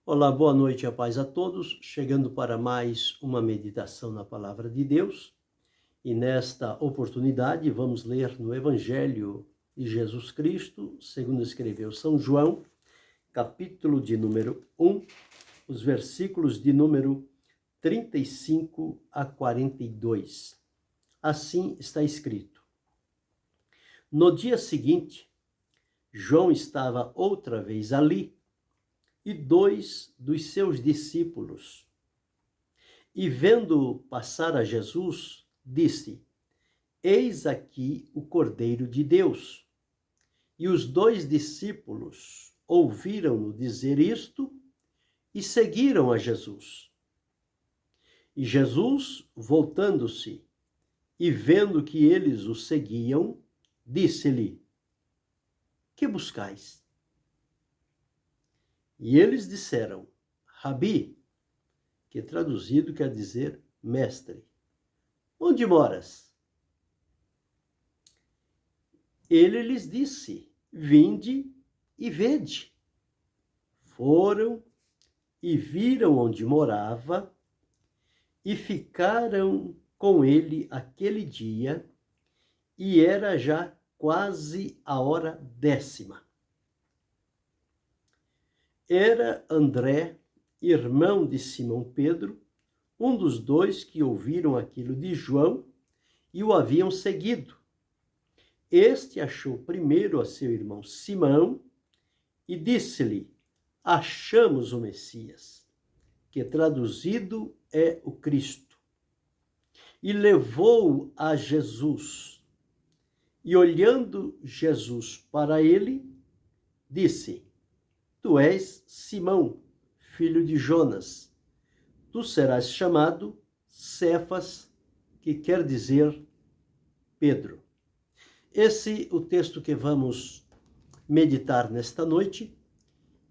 Olá, boa noite e a paz a todos, chegando para mais uma meditação na Palavra de Deus. E nesta oportunidade vamos ler no Evangelho de Jesus Cristo, segundo escreveu São João, capítulo de número 1, os versículos de número 35 a 42. Assim está escrito: No dia seguinte, João estava outra vez ali, e dois dos seus discípulos. E vendo passar a Jesus, disse: Eis aqui o Cordeiro de Deus. E os dois discípulos ouviram-no dizer isto e seguiram a Jesus. E Jesus, voltando-se e vendo que eles o seguiam, disse-lhe: Que buscais? E eles disseram: Rabi, que traduzido quer dizer mestre, onde moras? Ele lhes disse: Vinde e vede. Foram e viram onde morava e ficaram com ele aquele dia, e era já quase a hora 10ª. Era André, irmão de Simão Pedro, um dos dois que ouviram aquilo de João e o haviam seguido. Este achou primeiro a seu irmão Simão e disse-lhe: Achamos o Messias, que traduzido é o Cristo. E levou-o a Jesus. E olhando Jesus para ele, disse: Tu és Simão, filho de Jonas. Tu serás chamado Cefas, que quer dizer Pedro. Esse é o texto que vamos meditar nesta noite.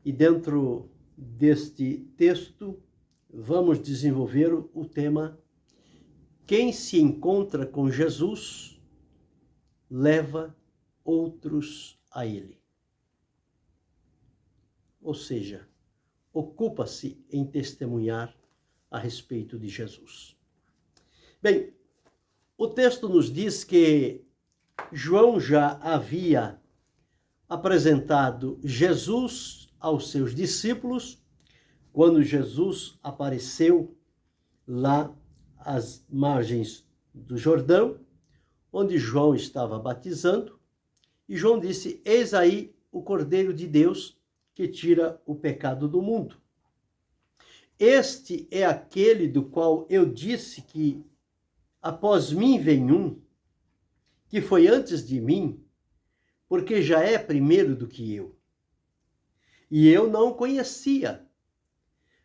E dentro deste texto, vamos desenvolver o tema: Quem se encontra com Jesus, leva outros a ele. Ou seja, ocupa-se em testemunhar a respeito de Jesus. Bem, o texto nos diz que João já havia apresentado Jesus aos seus discípulos quando Jesus apareceu lá às margens do Jordão, onde João estava batizando, e João disse: Eis aí o Cordeiro de Deus que tira o pecado do mundo. Este é aquele do qual eu disse que após mim vem um, que foi antes de mim, porque já é primeiro do que eu. E eu não o conhecia,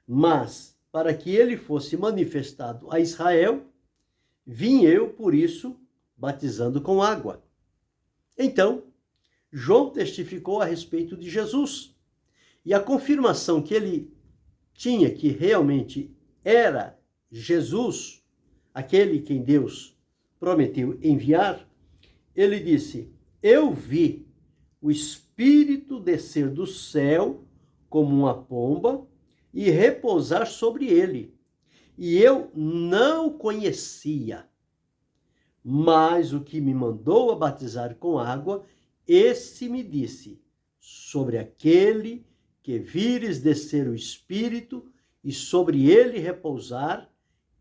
mas para que ele fosse manifestado a Israel, vim eu, por isso, batizando com água. Então, João testificou a respeito de Jesus. E a confirmação que ele tinha que realmente era Jesus, aquele quem Deus prometeu enviar, ele disse: Eu vi o Espírito descer do céu como uma pomba e repousar sobre ele. E eu não o conhecia, mas o que me mandou a batizar com água, esse me disse: Sobre aquele que vires descer o Espírito e sobre ele repousar,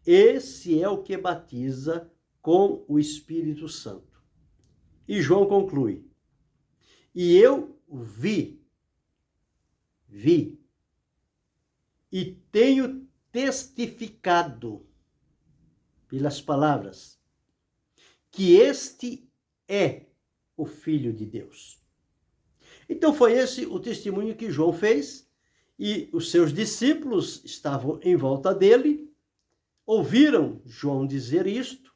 esse é o que batiza com o Espírito Santo. E João conclui: E eu vi, e tenho testificado pelas palavras que este é o Filho de Deus. Então foi esse o testemunho que João fez, e os seus discípulos estavam em volta dele, ouviram João dizer isto,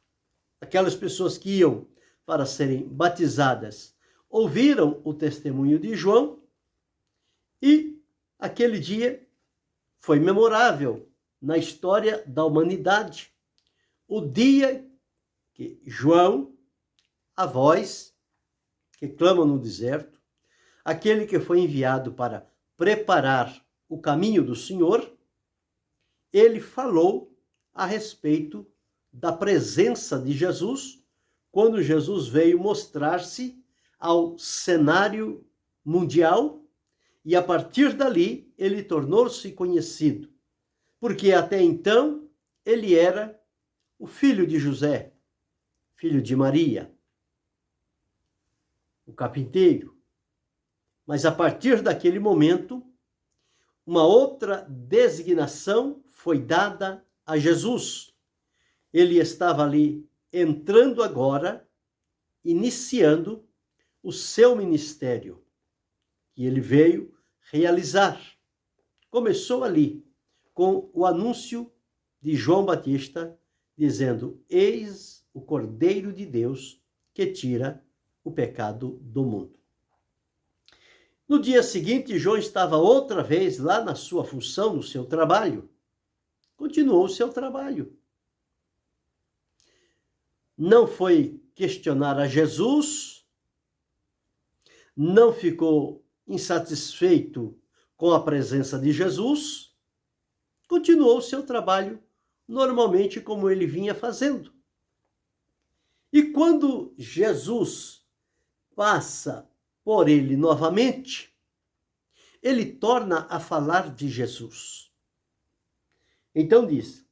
aquelas pessoas que iam para serem batizadas ouviram o testemunho de João, e aquele dia foi memorável na história da humanidade, o dia que João, a voz que clama no deserto, aquele que foi enviado para preparar o caminho do Senhor, ele falou a respeito da presença de Jesus, quando Jesus veio mostrar-se ao cenário mundial, e a partir dali ele tornou-se conhecido, porque até então ele era o filho de José, filho de Maria, o carpinteiro. Mas a partir daquele momento, uma outra designação foi dada a Jesus. Ele estava ali entrando agora, iniciando o seu ministério, que ele veio realizar. Começou ali, com o anúncio de João Batista, dizendo: eis o Cordeiro de Deus que tira o pecado do mundo. No dia seguinte, João estava outra vez lá na sua função, no seu trabalho. Continuou o seu trabalho. Não foi questionar a Jesus, não ficou insatisfeito com a presença de Jesus, continuou o seu trabalho normalmente como ele vinha fazendo. E quando Jesus passa por ele novamente, ele torna a falar de Jesus. Então diz,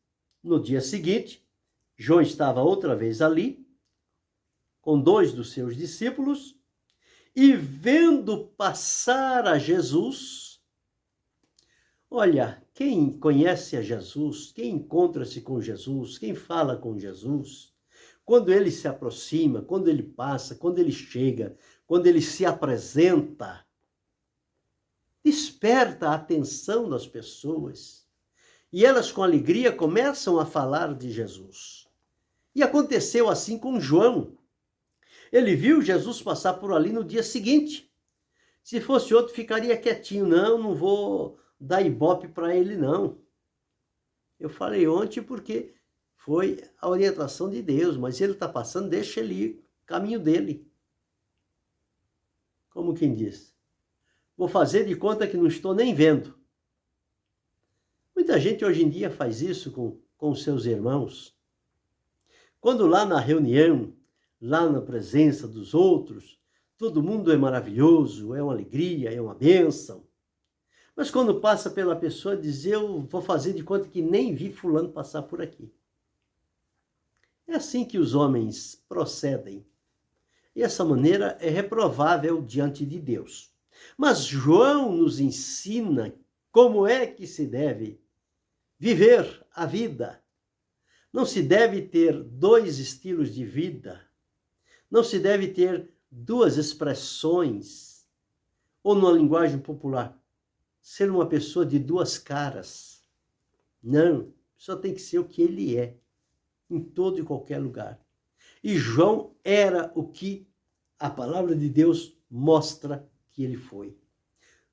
no dia seguinte, João estava outra vez ali, com 2 dos seus discípulos, e vendo passar a Jesus, olha, quem conhece a Jesus, quem encontra-se com Jesus, quem fala com Jesus, quando ele se aproxima, quando ele passa, quando ele chega, quando ele se apresenta, desperta a atenção das pessoas. E elas, com alegria, começam a falar de Jesus. E aconteceu assim com João. Ele viu Jesus passar por ali no dia seguinte. Se fosse outro, ficaria quietinho. Não vou dar ibope para ele, não. Eu falei ontem porque foi a orientação de Deus, mas ele está passando, deixa ele ir, caminho dele. Como quem diz, vou fazer de conta que não estou nem vendo. Muita gente hoje em dia faz isso com seus irmãos. Quando lá na reunião, lá na presença dos outros, todo mundo é maravilhoso, é uma alegria, é uma bênção. Mas quando passa pela pessoa, diz, eu vou fazer de conta que nem vi fulano passar por aqui. É assim que os homens procedem. E essa maneira é reprovável diante de Deus. Mas João nos ensina como é que se deve viver a vida. Não se deve ter 2 estilos de vida. Não se deve ter 2 expressões. Ou numa linguagem popular, ser uma pessoa de 2 caras. Não, só tem que ser o que ele é, em todo e qualquer lugar. E João era o que a palavra de Deus mostra que ele foi.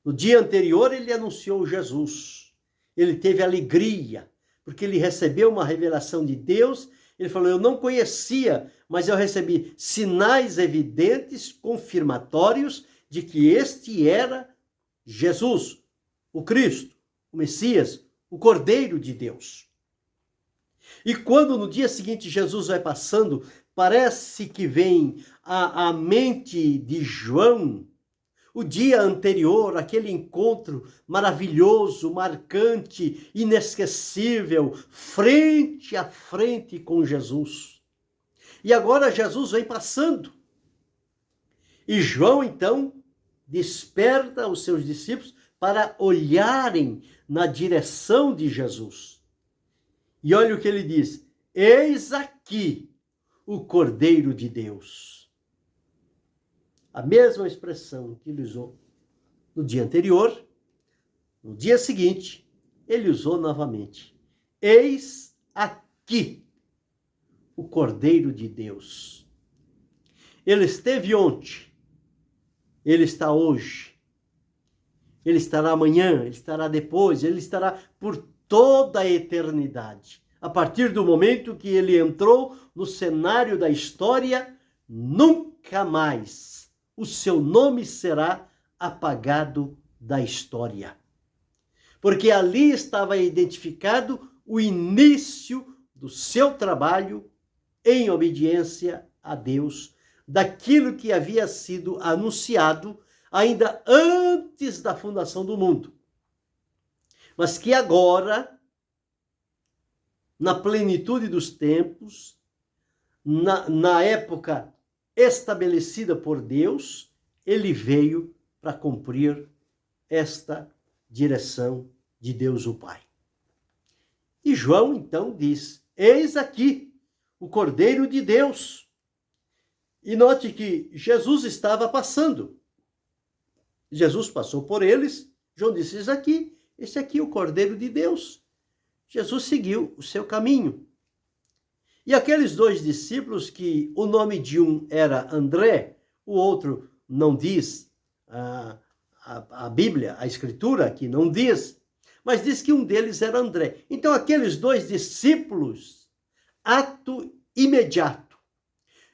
No dia anterior, ele anunciou Jesus. Ele teve alegria, porque ele recebeu uma revelação de Deus. Ele falou, eu não conhecia, mas eu recebi sinais evidentes, confirmatórios, de que este era Jesus, o Cristo, o Messias, o Cordeiro de Deus. E quando no dia seguinte Jesus vai passando, parece que vem à mente de João o dia anterior, aquele encontro maravilhoso, marcante, inesquecível, frente a frente com Jesus. E agora Jesus vem passando. E João, então, desperta os seus discípulos para olharem na direção de Jesus. E olha o que ele diz, eis aqui o Cordeiro de Deus. A mesma expressão que ele usou no dia anterior, no dia seguinte, ele usou novamente. Eis aqui o Cordeiro de Deus. Ele esteve ontem, ele está hoje, ele estará amanhã, ele estará depois, ele estará por toda a eternidade. A partir do momento que ele entrou no cenário da história, nunca mais o seu nome será apagado da história. porque ali estava identificado o início do seu trabalho em obediência a Deus, daquilo que havia sido anunciado ainda antes da fundação do mundo, mas que agora, na plenitude dos tempos, na época estabelecida por Deus, ele veio para cumprir esta direção de Deus o Pai. E João então diz: eis aqui o Cordeiro de Deus. E note que Jesus estava passando. Jesus passou por eles. João disse: eis aqui, esse aqui é o Cordeiro de Deus. Jesus seguiu o seu caminho. E aqueles dois discípulos, que o nome de um era André, o outro não diz, a Bíblia, a Escritura aqui não diz, mas diz que um deles era André. Então aqueles dois discípulos, ato imediato,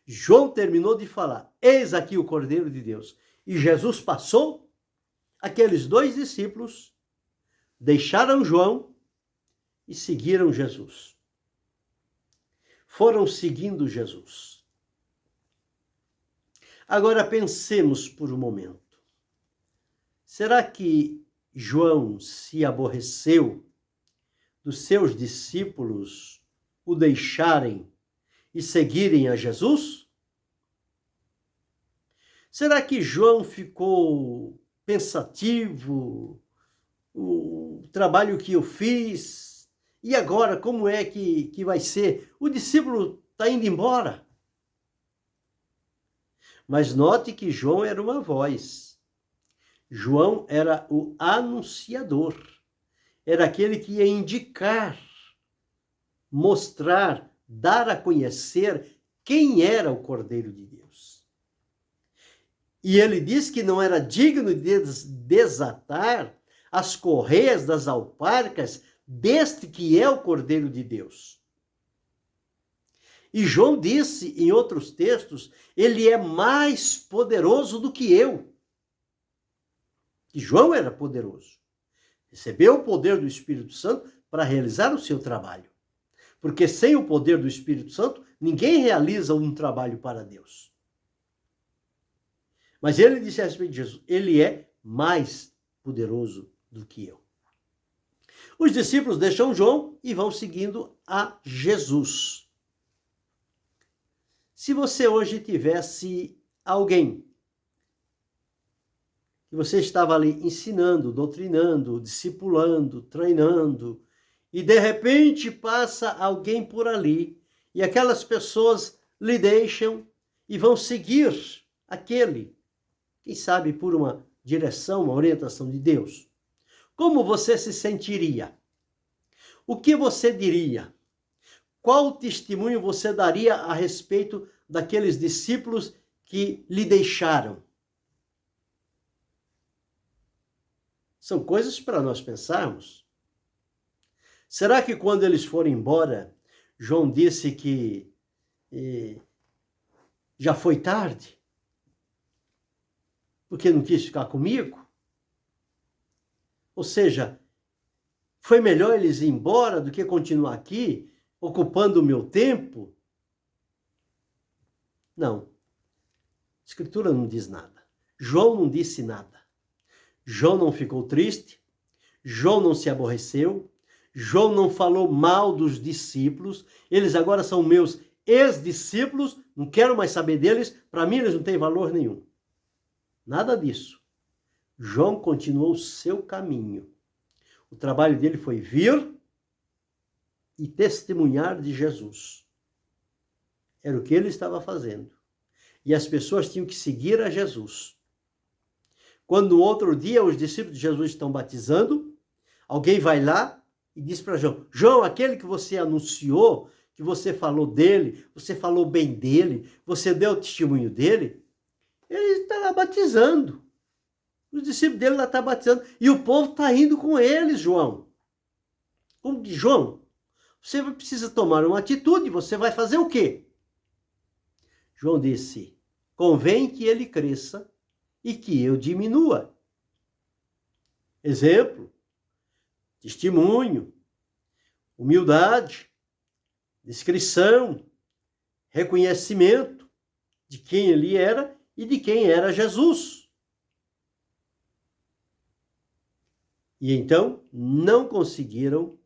João terminou de falar: eis aqui o Cordeiro de Deus. E Jesus passou, aqueles dois discípulos deixaram João e seguiram Jesus. Foram seguindo Jesus. Agora pensemos por um momento. Será que João se aborreceu dos seus discípulos o deixarem e seguirem a Jesus? Será que João ficou pensativo? O trabalho que eu fiz, e agora como é que vai ser? O discípulo está indo embora. Mas note que João era uma voz. João era o anunciador. Era aquele que ia indicar, mostrar, dar a conhecer quem era o Cordeiro de Deus. E ele diz que não era digno de desatar as correias das alparcas deste que é o Cordeiro de Deus. E João disse em outros textos: ele é mais poderoso do que eu. E João era poderoso. Recebeu o poder do Espírito Santo para realizar o seu trabalho. Porque sem o poder do Espírito Santo, ninguém realiza um trabalho para Deus. Mas ele disse a respeito de Jesus: ele é mais poderoso do que eu. Os discípulos deixam João e vão seguindo a Jesus. Se você hoje tivesse alguém que você estava ali ensinando, doutrinando, discipulando, treinando, e de repente passa alguém por ali, e aquelas pessoas lhe deixam e vão seguir aquele, quem sabe por uma direção, uma orientação de Deus. Como você se sentiria? O que você diria? Qual testemunho você daria a respeito daqueles discípulos que lhe deixaram? São coisas para nós pensarmos. Será que quando eles foram embora, João disse que já foi tarde? Porque não quis ficar comigo? Ou seja, foi melhor eles ir embora do que continuar aqui, ocupando o meu tempo? Não. A Escritura não diz nada. João não disse nada. João não ficou triste. João não se aborreceu. João não falou mal dos discípulos. Eles agora são meus ex-discípulos. Não quero mais saber deles. Para mim, eles não têm valor nenhum. Nada disso. João continuou o seu caminho. O trabalho dele foi vir e testemunhar de Jesus. Era o que ele estava fazendo. E as pessoas tinham que seguir a Jesus. Quando no outro dia os discípulos de Jesus estão batizando, alguém vai lá e diz para João: João, aquele que você anunciou, que você falou dele, você falou bem dele, você deu o testemunho dele, ele está lá batizando. Os discípulos dele lá estão batizando. E o povo está indo com eles, João. Como que, João, você precisa tomar uma atitude, você vai fazer o quê? João disse: convém que ele cresça e que eu diminua. Exemplo, testemunho, humildade, discrição, reconhecimento de quem ele era e de quem era Jesus. E então não conseguiram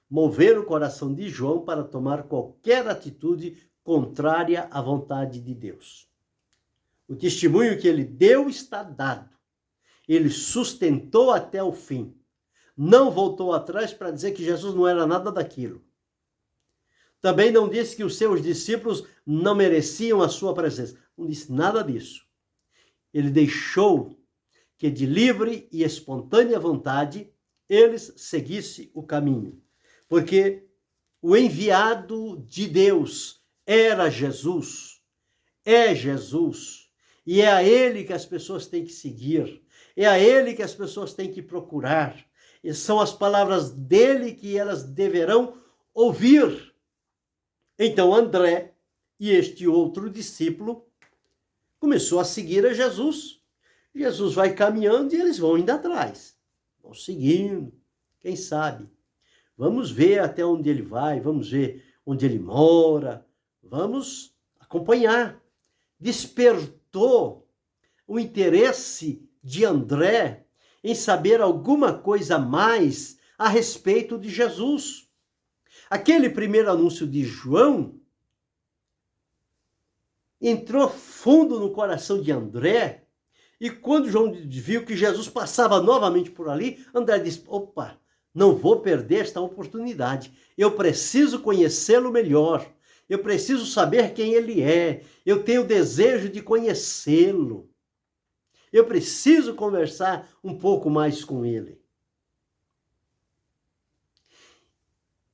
mover o coração de João para tomar qualquer atitude contrária à vontade de Deus. O testemunho que ele deu está dado. Ele sustentou até o fim. Não voltou atrás para dizer que Jesus não era nada daquilo. Também não disse que os seus discípulos não mereciam a sua presença. Não disse nada disso. Ele deixou que de livre e espontânea vontade eles seguissem o caminho. Porque o enviado de Deus era Jesus, é Jesus, e é a ele que as pessoas têm que seguir, é a ele que as pessoas têm que procurar, e são as palavras dele que elas deverão ouvir. Então André e este outro discípulo começou a seguir a Jesus. Jesus vai caminhando e eles vão indo atrás, vão seguindo, quem sabe. Vamos ver até onde ele vai, vamos ver onde ele mora, vamos acompanhar. Despertou o interesse de André em saber alguma coisa a mais a respeito de Jesus. Aquele primeiro anúncio de João entrou fundo no coração de André, e quando João viu que Jesus passava novamente por ali, André disse: opa, não vou perder esta oportunidade. Eu preciso conhecê-lo melhor. Eu preciso saber quem ele é. Eu tenho desejo de conhecê-lo. Eu preciso conversar um pouco mais com ele.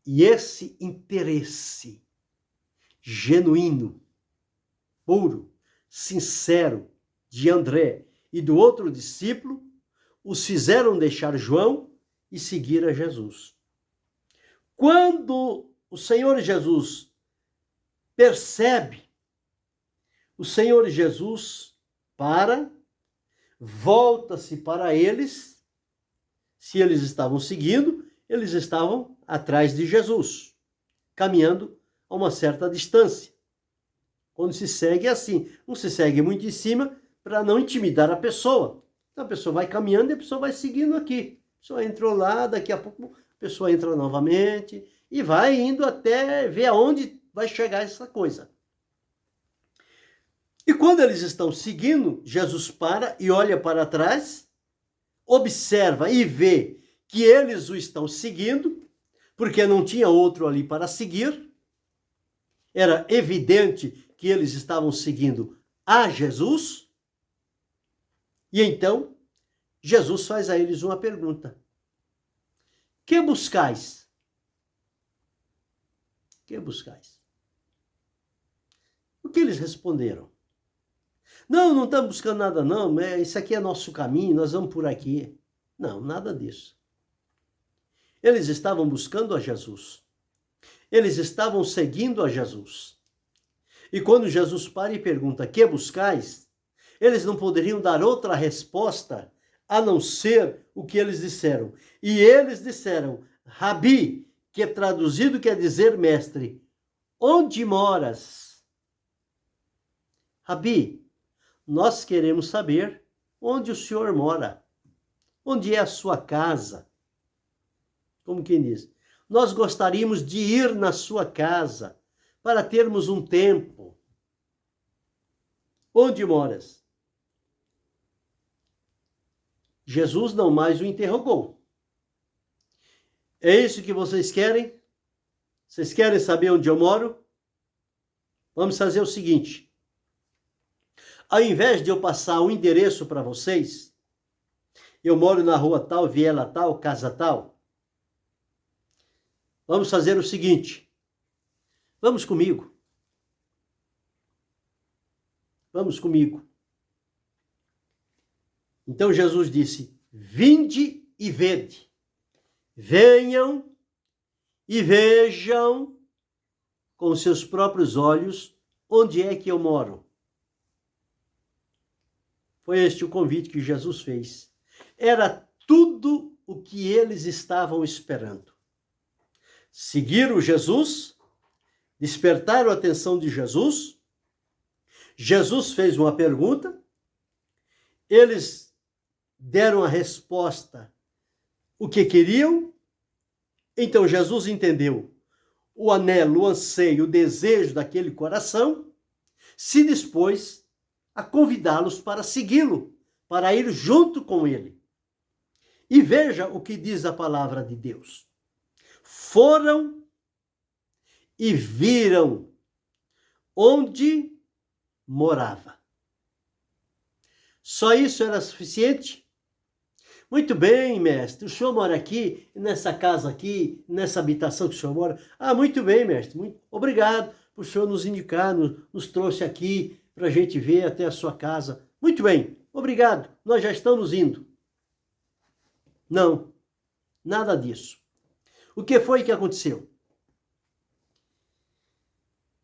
E esse interesse genuíno, puro, sincero de André e do outro discípulo os fizeram deixar João e seguir a Jesus. Quando o Senhor Jesus percebe, o Senhor Jesus volta-se para eles. Se eles estavam seguindo, eles estavam atrás de Jesus, caminhando a uma certa distância. Quando se segue assim, não se segue muito em cima para não intimidar a pessoa. Então a pessoa vai caminhando e a pessoa vai seguindo aqui. A pessoa entrou lá, daqui a pouco a pessoa entra novamente e vai indo até ver aonde vai chegar essa coisa. E quando eles estão seguindo, Jesus para e olha para trás, observa e vê que eles o estão seguindo, porque não tinha outro ali para seguir. Era evidente que eles estavam seguindo a Jesus. E então, Jesus faz a eles uma pergunta: que buscais? Que buscais? O que eles responderam? Não estamos buscando nada não, isso aqui é nosso caminho, nós vamos por aqui. Não, nada disso. Eles estavam buscando a Jesus. Eles estavam seguindo a Jesus. E quando Jesus para e pergunta: que buscais? Eles não poderiam dar outra resposta a não ser o que eles disseram. E eles disseram: Rabi, que traduzido quer dizer mestre, onde moras? Rabi, nós queremos saber onde o senhor mora. Onde é a sua casa? Como quem diz, nós gostaríamos de ir na sua casa para termos um tempo. Onde moras? Jesus não mais o interrogou. É isso que vocês querem? Vocês querem saber onde eu moro? Vamos fazer o seguinte. Ao invés de eu passar um endereço para vocês, eu moro na rua tal, viela tal, casa tal. Vamos fazer o seguinte. Vamos comigo. Vamos comigo. Então Jesus disse: vinde e vede. Venham e vejam com seus próprios olhos onde é que eu moro. Foi este o convite que Jesus fez. Era tudo o o que eles estavam esperando. Seguiram Jesus, despertaram a atenção de Jesus. Jesus fez uma pergunta, eles deram a resposta, o que queriam. Então Jesus entendeu o anelo, o anseio, o desejo daquele coração, se dispôs a convidá-los para segui-lo, para ir junto com ele. E veja o que diz a palavra de Deus. Foram e viram onde morava. Só isso era suficiente? Muito bem, mestre, o senhor mora aqui, nessa casa aqui, nessa habitação que o senhor mora? Ah, muito bem, mestre, muito obrigado por o senhor nos indicar, nos trouxe aqui para a gente ver até a sua casa. Muito bem, obrigado, nós já estamos indo. Não, nada disso. O que foi que aconteceu?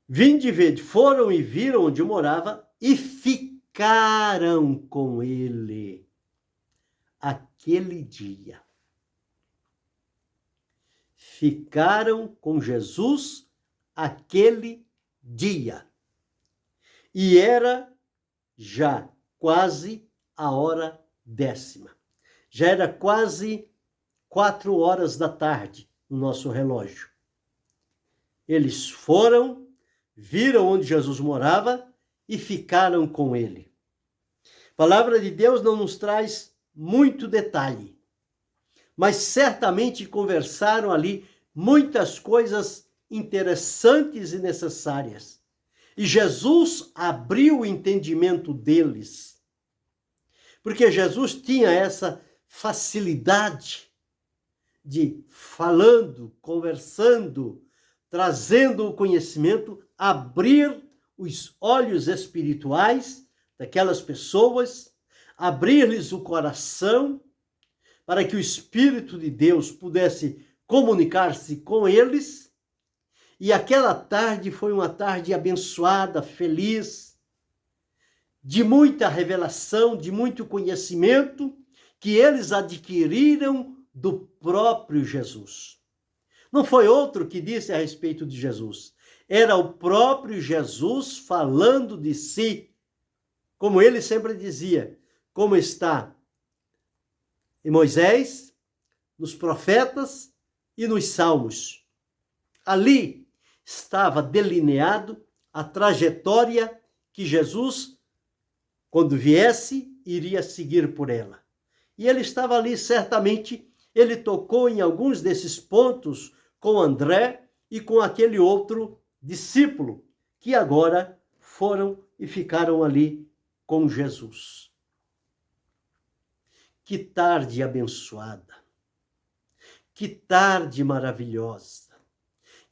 Vinde ver, foram e viram onde morava e ficaram com ele aquele dia. Ficaram com Jesus aquele dia. E era já quase a hora 10ª. Já era quase 4 horas da tarde no nosso relógio. Eles foram, viram onde Jesus morava e ficaram com ele. A palavra de Deus não nos traz muito detalhe, mas certamente conversaram ali muitas coisas interessantes e necessárias. E Jesus abriu o entendimento deles, porque Jesus tinha essa facilidade de falando, conversando, trazendo o conhecimento, abrir os olhos espirituais daquelas pessoas, abrir-lhes o coração, para que o Espírito de Deus pudesse comunicar-se com eles. E aquela tarde foi uma tarde abençoada, feliz, de muita revelação, de muito conhecimento, que eles adquiriram do próprio Jesus. Não foi outro que disse a respeito de Jesus. Era o próprio Jesus falando de si, como ele sempre dizia, como está em Moisés, nos profetas e nos salmos. Ali estava delineado a trajetória que Jesus, quando viesse, iria seguir por ela. E ele estava ali, certamente, ele tocou em alguns desses pontos com André e com aquele outro discípulo, que agora foram e ficaram ali com Jesus. Que tarde abençoada, que tarde maravilhosa,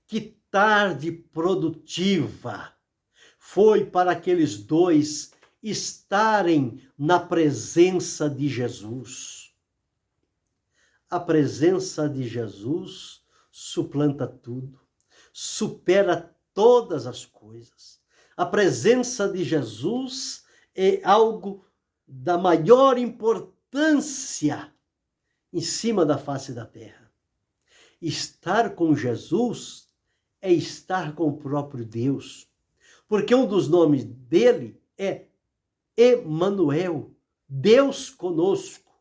que tarde produtiva foi para aqueles dois estarem na presença de Jesus. A presença de Jesus suplanta tudo, supera todas as coisas. A presença de Jesus é algo da maior importância em cima da face da terra. Estar com Jesus é estar com o próprio Deus, porque um dos nomes dele é Emanuel, Deus conosco,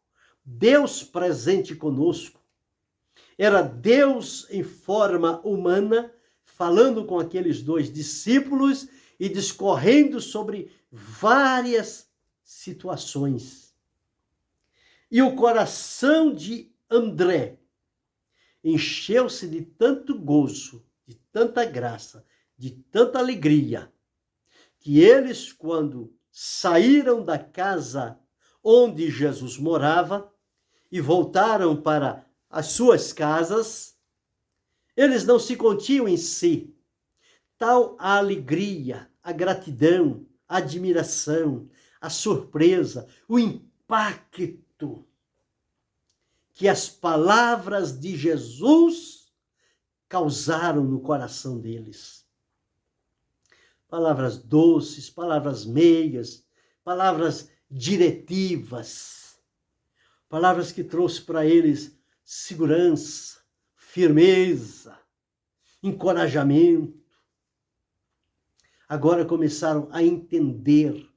Deus presente conosco. Era Deus em forma humana, falando com aqueles dois discípulos e discorrendo sobre várias situações. E o coração de André encheu-se de tanto gozo, de tanta graça, de tanta alegria, que eles, quando saíram da casa onde Jesus morava e voltaram para as suas casas, eles não se continham em si. Tal a alegria, a gratidão, a admiração, a surpresa, o impacto que as palavras de Jesus causaram no coração deles. Palavras doces, palavras meigas, palavras diretivas, palavras que trouxe para eles segurança, firmeza, encorajamento. Agora começaram a entender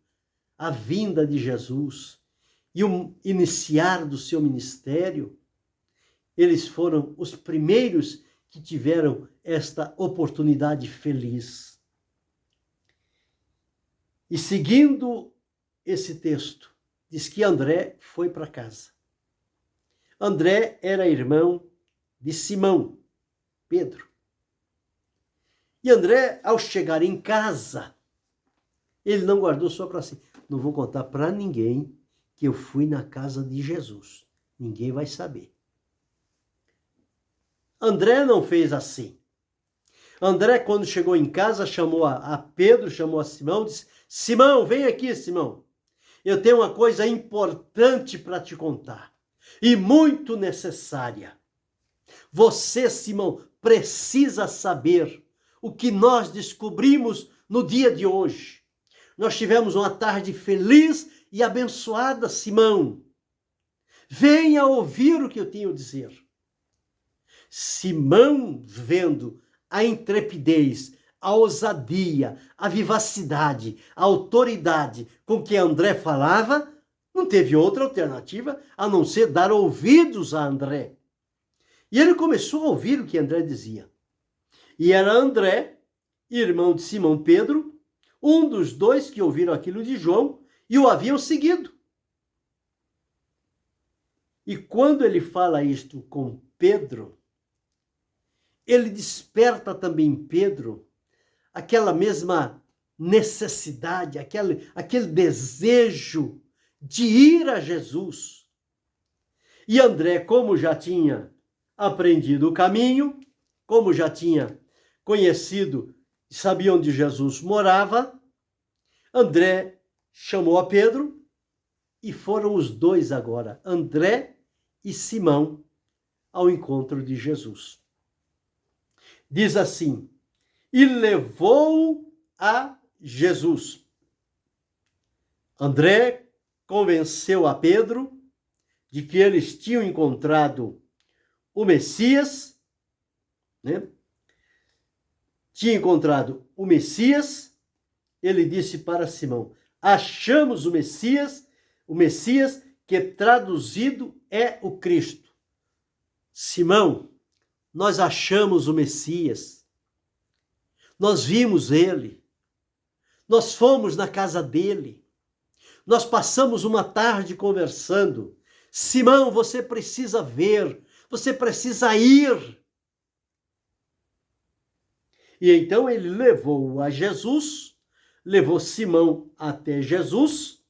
a vinda de Jesus e o iniciar do seu ministério. Eles foram os primeiros que tiveram esta oportunidade feliz. E seguindo esse texto, diz que André foi para casa. André era irmão de Simão, Pedro. E André, ao chegar em casa, ele não guardou só para si. Não vou contar para ninguém que eu fui na casa de Jesus. Ninguém vai saber. André não fez assim. André, quando chegou em casa, chamou a Pedro, chamou a Simão, disse: Simão, vem aqui, Simão. Eu tenho uma coisa importante para te contar e muito necessária. Você, Simão, precisa saber o que nós descobrimos no dia de hoje. Nós tivemos uma tarde feliz e abençoada, Simão. Venha ouvir o que eu tenho a dizer. Simão, vendo a intrepidez, a ousadia, a vivacidade, a autoridade com que André falava, não teve outra alternativa a não ser dar ouvidos a André. E ele começou a ouvir o que André dizia. E era André, irmão de Simão Pedro, um dos dois que ouviram aquilo de João e o haviam seguido. E quando ele fala isto com Pedro, ele desperta também em Pedro aquela mesma necessidade, aquele desejo de ir a Jesus. E André, como já tinha aprendido o caminho, como já tinha conhecido e sabia onde Jesus morava, André chamou a Pedro e foram os dois agora, André e Simão, ao encontro de Jesus. Diz assim: e levou a Jesus. André convenceu a Pedro de que eles tinham encontrado o Messias, né? Tinha encontrado o Messias. Ele disse para Simão: achamos o Messias que traduzido é o Cristo. Simão, nós achamos o Messias. Nós vimos ele. Nós fomos na casa dele. Nós passamos uma tarde conversando. Simão, você precisa ver. Você precisa ir. E então ele levou a Jesus, levou Simão até Jesus.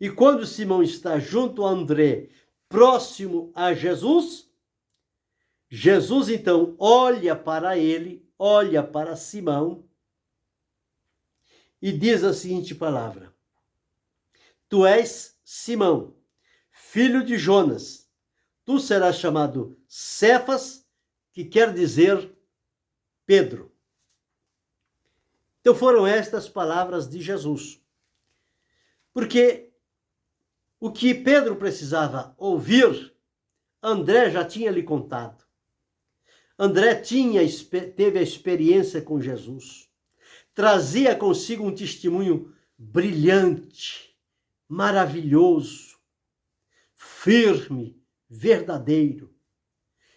E quando Simão está junto a André, próximo a Jesus, Jesus então olha para ele, olha para Simão e diz a seguinte palavra: tu és Simão, filho de Jonas, tu serás chamado Cefas, que quer dizer Pedro. Então foram estas palavras de Jesus. Porque o que Pedro precisava ouvir, André já tinha lhe contado. André teve a experiência com Jesus. Trazia consigo um testemunho brilhante, maravilhoso, firme, verdadeiro.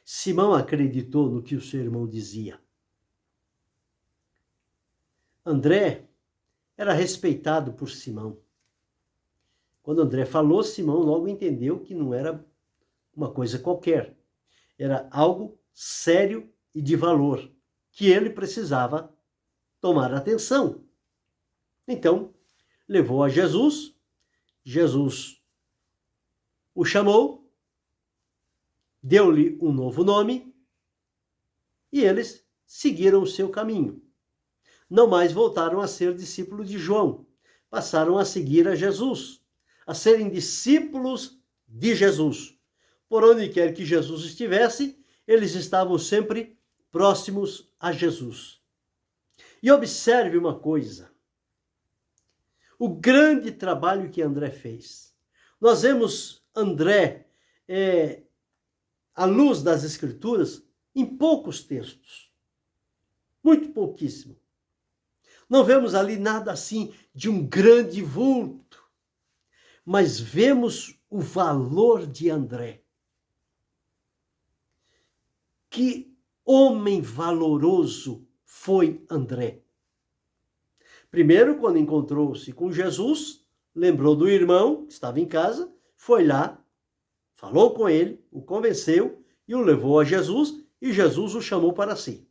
Simão acreditou no que o seu irmão dizia. André era respeitado por Simão. Quando André falou, Simão logo entendeu que não era uma coisa qualquer. Era algo sério e de valor, que ele precisava tomar atenção. Então, levou a Jesus, Jesus o chamou, deu-lhe um novo nome e eles seguiram o seu caminho. Não mais voltaram a ser discípulos de João, passaram a seguir a Jesus, a serem discípulos de Jesus. Por onde quer que Jesus estivesse, eles estavam sempre próximos a Jesus. E observe uma coisa, o grande trabalho que André fez. Nós vemos André à luz das Escrituras, em poucos textos. Muito pouquíssimo. Não vemos ali nada assim de um grande vulto, mas vemos o valor de André. Que homem valoroso foi André. Primeiro, quando encontrou-se com Jesus, lembrou do irmão que estava em casa, foi lá, falou com ele, o convenceu e o levou a Jesus, e Jesus o chamou para si.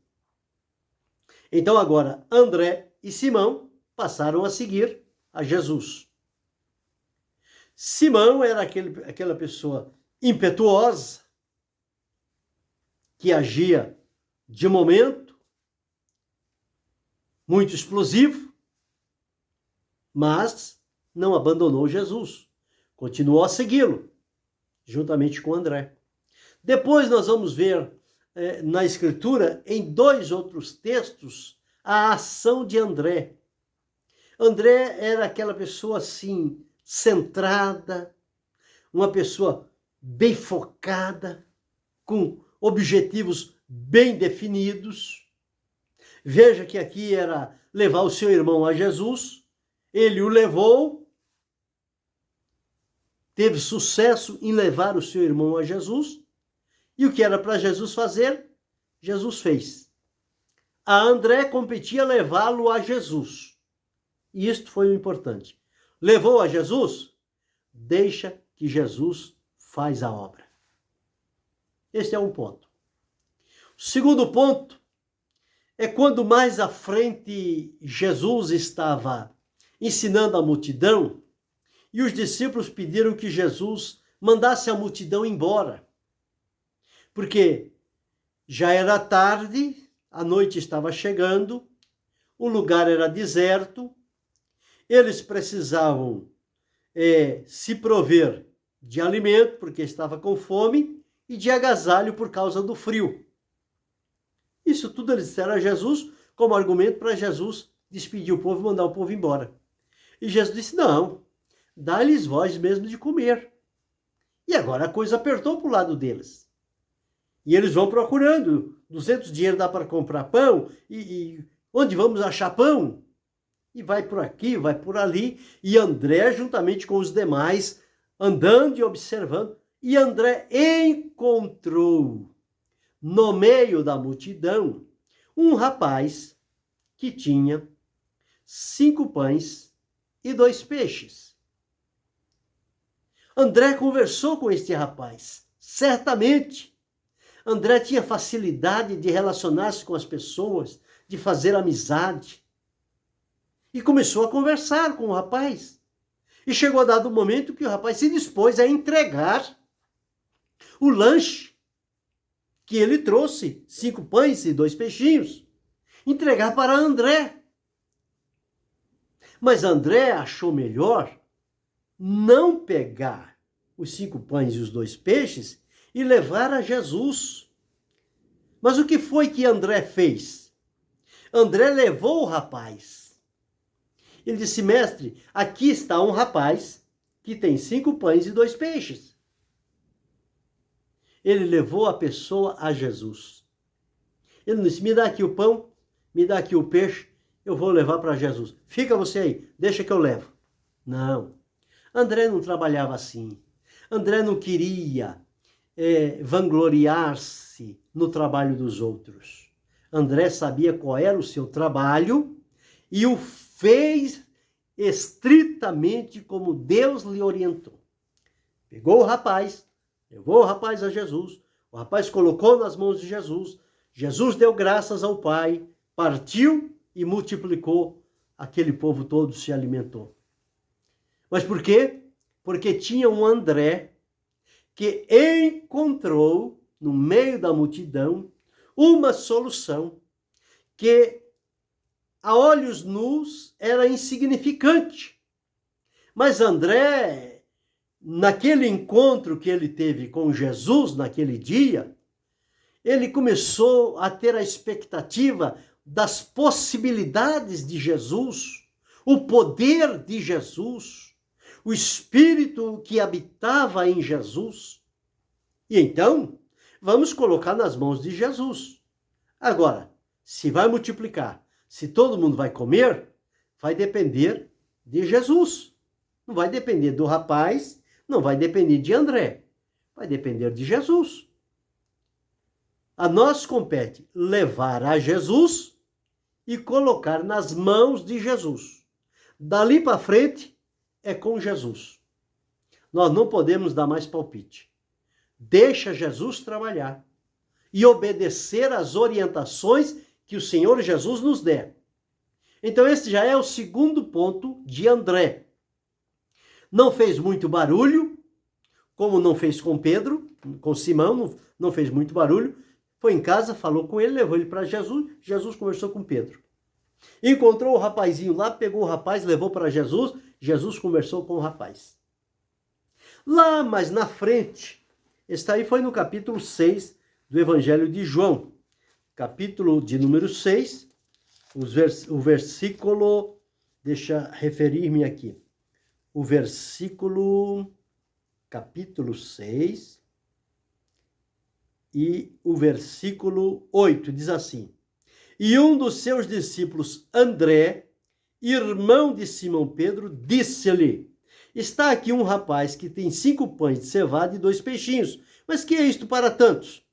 Então agora André e Simão passaram a seguir a Jesus. Simão era aquela pessoa impetuosa, que agia de momento, muito explosivo, mas não abandonou Jesus, continuou a segui-lo, juntamente com André. Depois nós vamos ver na Escritura, em 2 outros textos, a ação de André. André era aquela pessoa assim, centrada, uma pessoa bem focada, com objetivos bem definidos. Veja que aqui era levar o seu irmão a Jesus, ele o levou, teve sucesso em levar o seu irmão a Jesus, e o que era para Jesus fazer, Jesus fez. A André competia levá-lo a Jesus, e isto foi o importante. Levou a Jesus? Deixa que Jesus faz a obra. Este é um ponto. O segundo ponto é quando mais à frente Jesus estava ensinando a multidão e os discípulos pediram que Jesus mandasse a multidão embora. Porque já era tarde, a noite estava chegando, o lugar era deserto, eles precisavam se prover de alimento, porque estava com fome, e de agasalho por causa do frio. Isso tudo eles disseram a Jesus como argumento para Jesus despedir o povo e mandar o povo embora. E Jesus disse, não, dá-lhes vós mesmo de comer. E agora a coisa apertou para o lado deles. E eles vão procurando, 200 dinheiro dá para comprar pão, e onde vamos achar pão? E vai por aqui, vai por ali, e André, juntamente com os demais, andando e observando, e André encontrou, no meio da multidão, um rapaz que tinha 5 pães e 2 peixes. André conversou com este rapaz, certamente. André tinha facilidade de relacionar-se com as pessoas, de fazer amizade. E começou a conversar com o rapaz. E chegou a dado momento que o rapaz se dispôs a entregar o lanche que ele trouxe, 5 pães e 2 peixinhos, entregar para André. Mas André achou melhor não pegar os 5 pães e os 2 peixes e levar a Jesus. Mas o que foi que André fez? André levou o rapaz. Ele disse, mestre, aqui está um rapaz que tem 5 pães e 2 peixes. Ele levou a pessoa a Jesus. Ele disse, me dá aqui o pão, me dá aqui o peixe, eu vou levar para Jesus. Fica você aí, deixa que eu levo. Não, André não trabalhava assim. André não queria vangloriar-se no trabalho dos outros. André sabia qual era o seu trabalho e o fez estritamente como Deus lhe orientou. Pegou o rapaz, levou o rapaz a Jesus, o rapaz colocou nas mãos de Jesus, Jesus deu graças ao Pai, partiu e multiplicou, aquele povo todo se alimentou. Mas por quê? Porque tinha um André que encontrou no meio da multidão uma solução que a olhos nus era insignificante. Mas André, naquele encontro que ele teve com Jesus naquele dia, ele começou a ter a expectativa das possibilidades de Jesus, o poder de Jesus, o Espírito que habitava em Jesus. E então, vamos colocar nas mãos de Jesus. Agora, se vai multiplicar, se todo mundo vai comer, vai depender de Jesus. Não vai depender do rapaz, não vai depender de André. Vai depender de Jesus. A nós compete levar a Jesus e colocar nas mãos de Jesus. Dali para frente é com Jesus. Nós não podemos dar mais palpite. Deixa Jesus trabalhar e obedecer às orientações que o Senhor Jesus nos der. Então esse já é o segundo ponto de André. Não fez muito barulho, como não fez com Pedro, com Simão, não fez muito barulho. Foi em casa, falou com ele, levou ele para Jesus, Jesus conversou com Pedro. Encontrou o rapazinho lá, pegou o rapaz, levou para Jesus, Jesus conversou com o rapaz. Lá, mais na frente, está aí, foi no capítulo 6 do Evangelho de João. Capítulo de número 6, o versículo, deixa referir-me aqui. O versículo, capítulo 6, e o versículo 8, diz assim: E um dos seus discípulos, André, irmão de Simão Pedro, disse-lhe: Está aqui um rapaz que tem 5 pães de cevada e 2 peixinhos, mas que é isto para tantos?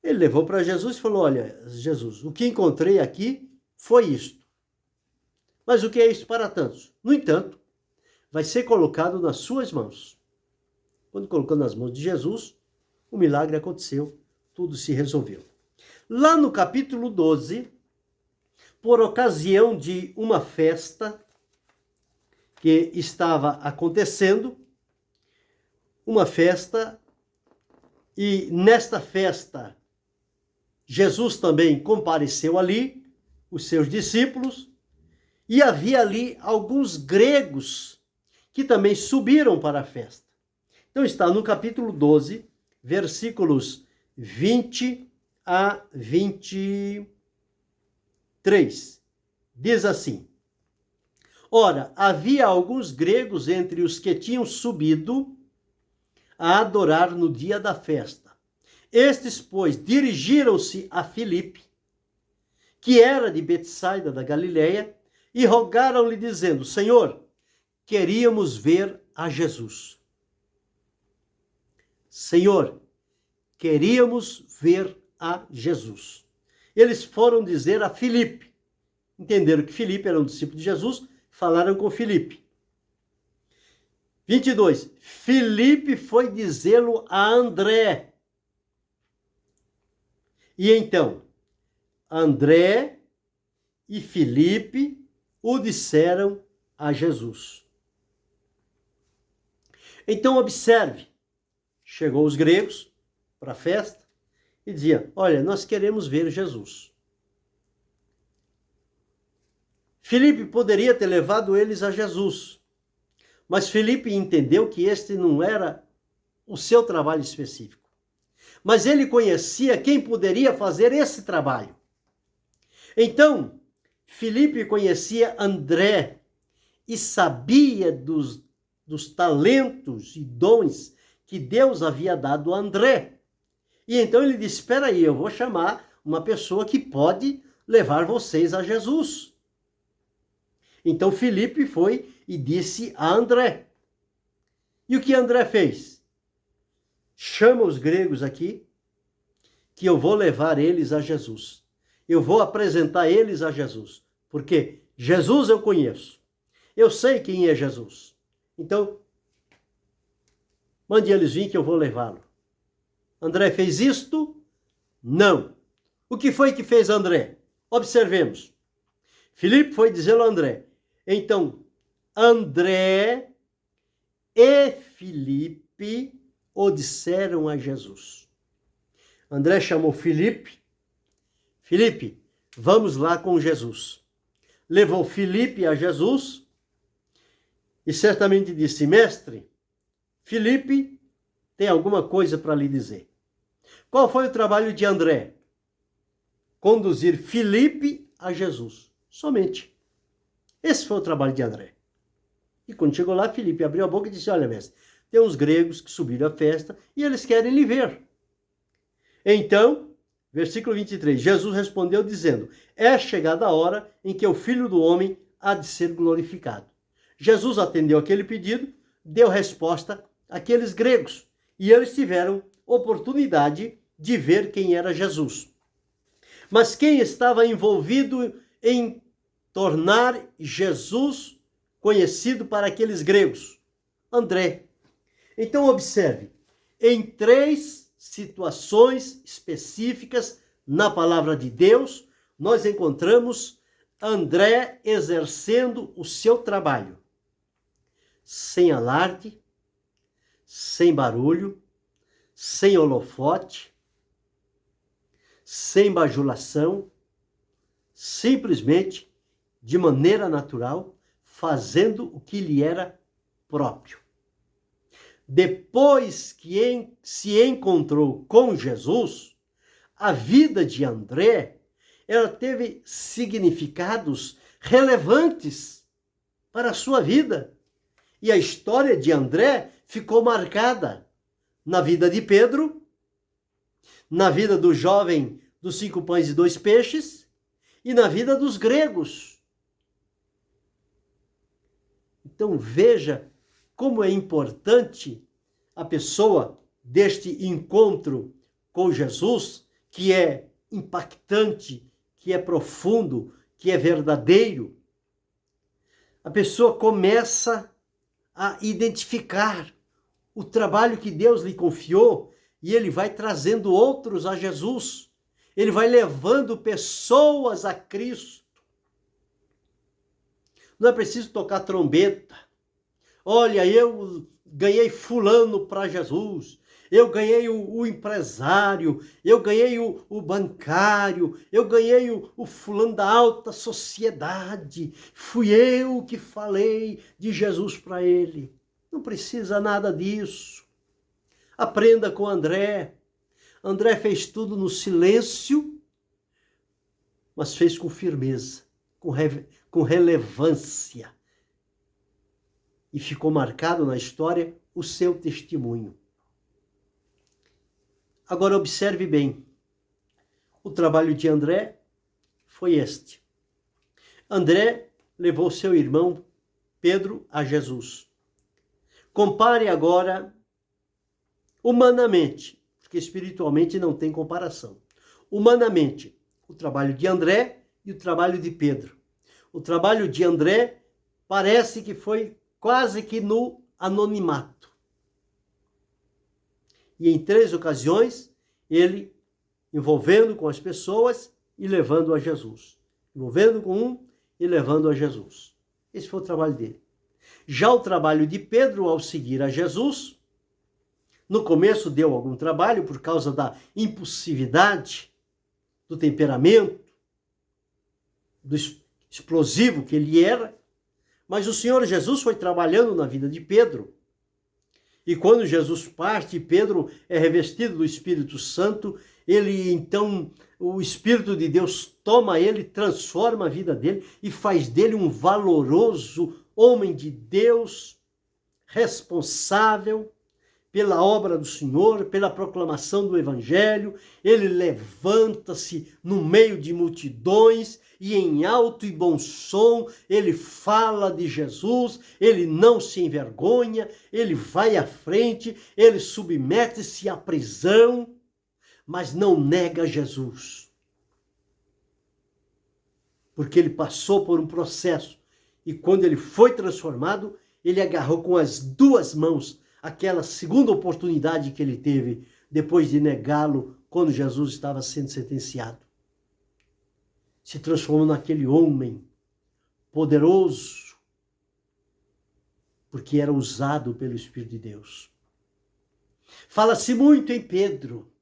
Ele levou para Jesus e falou: Olha, Jesus, o que encontrei aqui foi isto. Mas o que é isto para tantos? No entanto, vai ser colocado nas suas mãos. Quando colocou nas mãos de Jesus, o milagre aconteceu, tudo se resolveu. Lá no capítulo 12, por ocasião de uma festa que estava acontecendo, uma festa, e nesta festa, Jesus também compareceu ali, os seus discípulos, e havia ali alguns gregos que também subiram para a festa. Então está no capítulo 12, versículos 20 a 23. Diz assim: Ora, havia alguns gregos entre os que tinham subido a adorar no dia da festa. Estes, pois, dirigiram-se a Filipe, que era de Betsaida da Galileia, e rogaram-lhe dizendo: Senhor, queríamos ver a Jesus. Senhor, queríamos ver a Jesus. Eles foram dizer a Filipe. Entenderam que Filipe era um discípulo de Jesus, falaram com Filipe. 22. Filipe foi dizê-lo a André. E então, André e Filipe o disseram a Jesus. Então, observe. Chegou os gregos para a festa e dizia: olha, nós queremos ver Jesus. Filipe poderia ter levado eles a Jesus, mas Filipe entendeu que este não era o seu trabalho específico. Mas ele conhecia quem poderia fazer esse trabalho. Então, Filipe conhecia André e sabia dos talentos e dons que Deus havia dado a André. E então ele disse: espera aí, eu vou chamar uma pessoa que pode levar vocês a Jesus. Então Filipe foi e disse a André. E o que André fez? Chama os gregos aqui, que eu vou levar eles a Jesus. Eu vou apresentar eles a Jesus. Porque Jesus eu conheço. Eu sei quem é Jesus. Então, mande eles vir que eu vou levá-lo. André fez isto? Não. O que foi que fez André? Observemos. Filipe foi dizê-lo a André. Então, André e Filipe o disseram a Jesus. André chamou Filipe. Filipe, vamos lá com Jesus. Levou Filipe a Jesus e certamente disse: mestre, Filipe tem alguma coisa para lhe dizer. Qual foi o trabalho de André? Conduzir Filipe a Jesus. Somente. Esse foi o trabalho de André. E quando chegou lá, Filipe abriu a boca e disse: olha, mestre, tem uns gregos que subiram à festa e eles querem lhe ver. Então, versículo 23, Jesus respondeu dizendo, é chegada a hora em que o Filho do Homem há de ser glorificado. Jesus atendeu aquele pedido, deu resposta àqueles gregos e eles tiveram oportunidade de ver quem era Jesus. Mas quem estava envolvido em tornar Jesus conhecido para aqueles gregos? André. Então observe, em 3 situações específicas na palavra de Deus, nós encontramos André exercendo o seu trabalho. Sem alarde, sem barulho, sem holofote, sem bajulação, simplesmente, de maneira natural, fazendo o que lhe era próprio. Depois que se encontrou com Jesus, a vida de André, ela teve significados relevantes para a sua vida. E a história de André ficou marcada na vida de Pedro, na vida do jovem dos 5 pães e 2 peixes e na vida dos gregos. Então veja como é importante a pessoa deste encontro com Jesus, que é impactante, que é profundo, que é verdadeiro. A pessoa começa a identificar o trabalho que Deus lhe confiou e ele vai trazendo outros a Jesus. Ele vai levando pessoas a Cristo. Não é preciso tocar trombeta. Olha, eu ganhei fulano para Jesus. Eu ganhei o empresário, eu ganhei o bancário, eu ganhei o fulano da alta sociedade. Fui eu que falei de Jesus para ele. Não precisa nada disso. Aprenda com André. André fez tudo no silêncio, mas fez com firmeza, com relevância. E ficou marcado na história o seu testemunho. Agora observe bem, o trabalho de André foi este. André levou seu irmão Pedro a Jesus. Compare agora humanamente, porque espiritualmente não tem comparação. Humanamente, o trabalho de André e o trabalho de Pedro. O trabalho de André parece que foi quase que no anonimato. E em 3 ocasiões, ele envolvendo com as pessoas e levando a Jesus. Envolvendo com um e levando a Jesus. Esse foi o trabalho dele. Já o trabalho de Pedro ao seguir a Jesus, no começo deu algum trabalho por causa da impulsividade, do temperamento, do explosivo que ele era, mas o Senhor Jesus foi trabalhando na vida de Pedro. E quando Jesus parte, Pedro é revestido do Espírito Santo, o Espírito de Deus toma ele, transforma a vida dele e faz dele um valoroso homem de Deus, responsável pela obra do Senhor, pela proclamação do Evangelho. Ele levanta-se no meio de multidões e em alto e bom som ele fala de Jesus, ele não se envergonha, ele vai à frente, ele submete-se à prisão, mas não nega Jesus. Porque ele passou por um processo e quando ele foi transformado, ele agarrou com as 2 mãos aquela segunda oportunidade que ele teve depois de negá-lo quando Jesus estava sendo sentenciado. Se transformou naquele homem poderoso, porque era usado pelo Espírito de Deus. Fala-se muito em Pedro,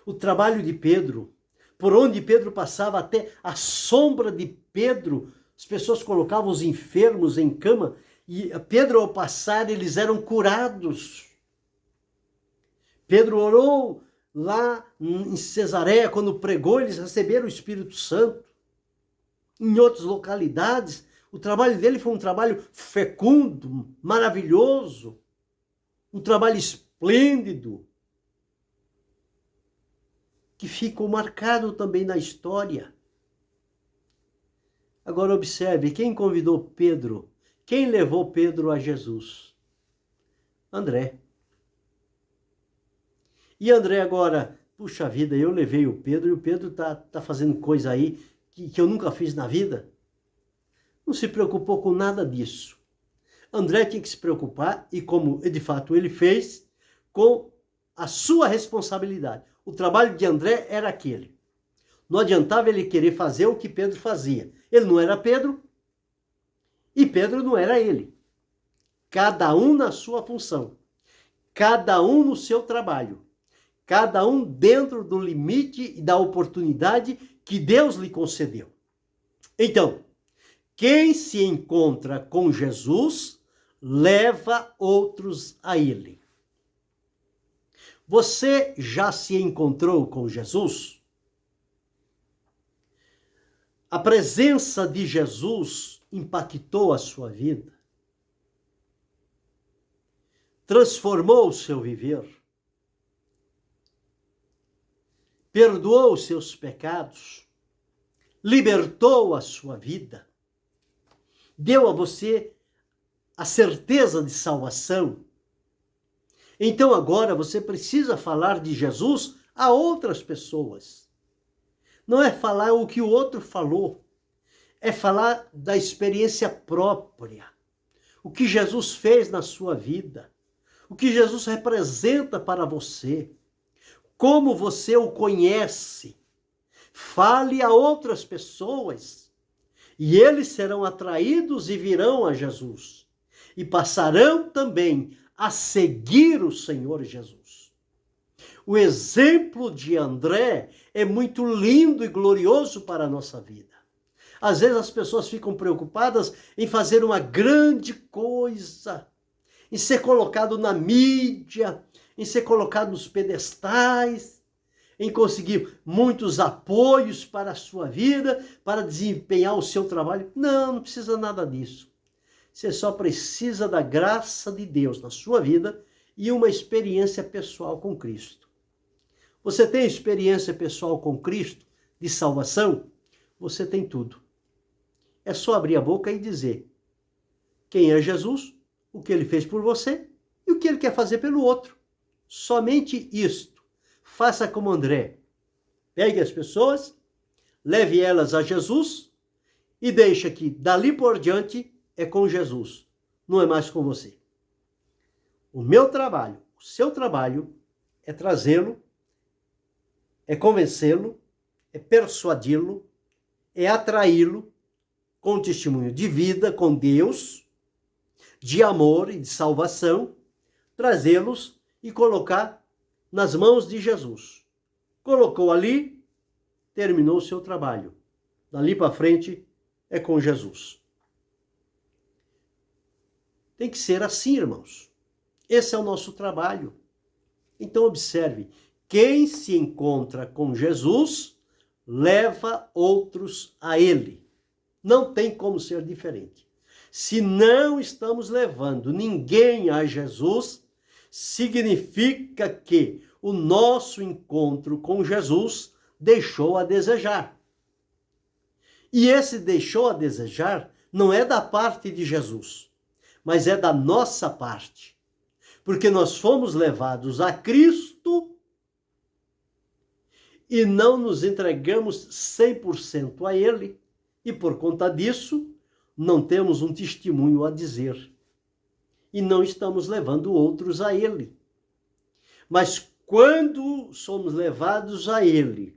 o trabalho de Pedro, por onde Pedro passava, até a sombra de Pedro, as pessoas colocavam os enfermos em cama, e Pedro, ao passar, eles eram curados. Pedro orou lá em Cesareia, quando pregou, eles receberam o Espírito Santo. Em outras localidades, o trabalho dele foi um trabalho fecundo, maravilhoso. um trabalho esplêndido, que ficou marcado também na história. Agora observe, quem convidou Pedro? Quem levou Pedro a Jesus? André. E André agora, puxa vida, eu levei o Pedro e o Pedro tá fazendo coisa aí que eu nunca fiz na vida. Não se preocupou com nada disso. André tinha que se preocupar, e como de fato ele fez, com a sua responsabilidade. O trabalho de André era aquele. Não adiantava ele querer fazer o que Pedro fazia. Ele não era Pedro e Pedro não era ele. Cada um na sua função. Cada um no seu trabalho. Cada um dentro do limite e da oportunidade que Deus lhe concedeu. Então, quem se encontra com Jesus, leva outros a ele. Você já se encontrou com Jesus? A presença de Jesus impactou a sua vida? Transformou o seu viver? Perdoou os seus pecados? Libertou a sua vida? Deu a você a certeza de salvação? Então agora você precisa falar de Jesus a outras pessoas. Não é falar o que o outro falou, é falar da experiência própria. O que Jesus fez na sua vida, o que Jesus representa para você, como você o conhece. Fale a outras pessoas e eles serão atraídos e virão a Jesus e passarão também a seguir o Senhor Jesus. O exemplo de André é muito lindo e glorioso para a nossa vida. Às vezes as pessoas ficam preocupadas em fazer uma grande coisa, em ser colocado na mídia, em ser colocado nos pedestais, em conseguir muitos apoios para a sua vida, para desempenhar o seu trabalho. Não precisa nada disso. Você só precisa da graça de Deus na sua vida e uma experiência pessoal com Cristo. Você tem experiência pessoal com Cristo de salvação? Você tem tudo. É só abrir a boca e dizer quem é Jesus, o que ele fez por você e o que ele quer fazer pelo outro. Somente isto. Faça como André. Pegue as pessoas, leve elas a Jesus e deixe que dali por diante é com Jesus, não é mais com você. O meu trabalho, o seu trabalho é trazê-lo, é convencê-lo, é persuadi-lo, é atraí-lo com testemunho de vida com Deus, de amor e de salvação, trazê-los e colocar nas mãos de Jesus. Colocou ali, terminou o seu trabalho. Dali para frente é com Jesus. Tem que ser assim, irmãos. Esse é o nosso trabalho. Então observe, quem se encontra com Jesus, leva outros a ele. Não tem como ser diferente. Se não estamos levando ninguém a Jesus, significa que o nosso encontro com Jesus deixou a desejar. E esse deixou a desejar não é da parte de Jesus, mas é da nossa parte. Porque nós fomos levados a Cristo e não nos entregamos 100% a Ele. E por conta disso, não temos um testemunho a dizer. E não estamos levando outros a Ele. Mas quando somos levados a Ele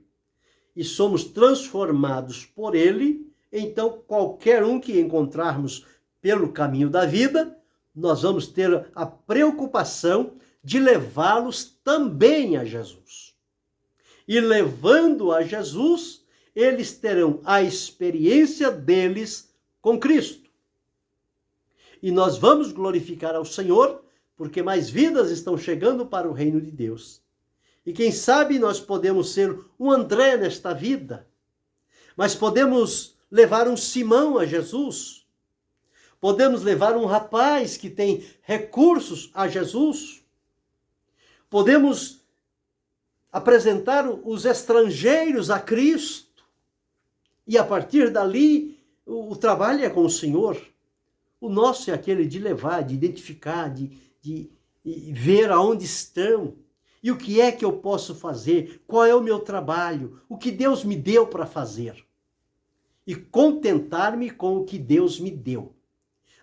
e somos transformados por Ele, então qualquer um que encontrarmos pelo caminho da vida, nós vamos ter a preocupação de levá-los também a Jesus. E levando a Jesus, eles terão a experiência deles com Cristo. E nós vamos glorificar ao Senhor, porque mais vidas estão chegando para o reino de Deus. E quem sabe nós podemos ser um André nesta vida, mas podemos levar um Simão a Jesus, podemos levar um rapaz que tem recursos a Jesus, Podemos apresentar os estrangeiros a Cristo. E a partir dali, o trabalho é com o Senhor. O nosso é aquele de levar, de identificar, de ver aonde estão. E o que é que eu posso fazer? Qual é o meu trabalho? O que Deus me deu para fazer? E contentar-me com o que Deus me deu.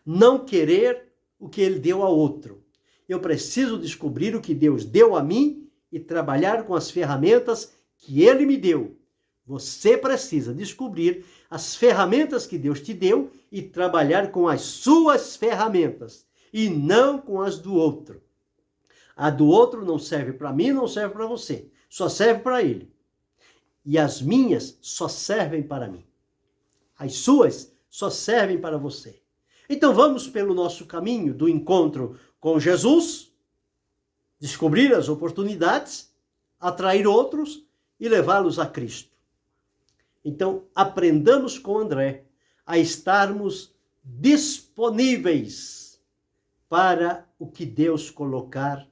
Não querer o que Ele deu a outro. Eu preciso descobrir o que Deus deu a mim e trabalhar com as ferramentas que Ele me deu. Você precisa descobrir as ferramentas que Deus te deu e trabalhar com as suas ferramentas e não com as do outro. A do outro não serve para mim, não serve para você. Só serve para ele. E as minhas só servem para mim. As suas só servem para você. Então vamos pelo nosso caminho do encontro com Jesus, descobrir as oportunidades, atrair outros e levá-los a Cristo. Então aprendamos com André a estarmos disponíveis para o que Deus colocar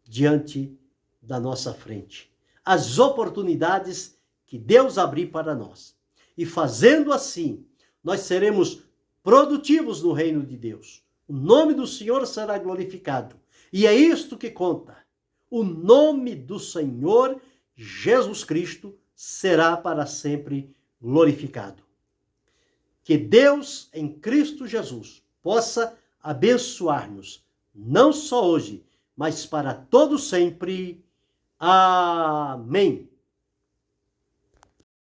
diante da nossa frente. As oportunidades que Deus abrir para nós. E fazendo assim, nós seremos produtivos no reino de Deus. O nome do Senhor será glorificado. E é isto que conta. O nome do Senhor Jesus Cristo será para sempre glorificado. Que Deus em Cristo Jesus possa abençoar-nos, não só hoje, mas para todo sempre. Amém.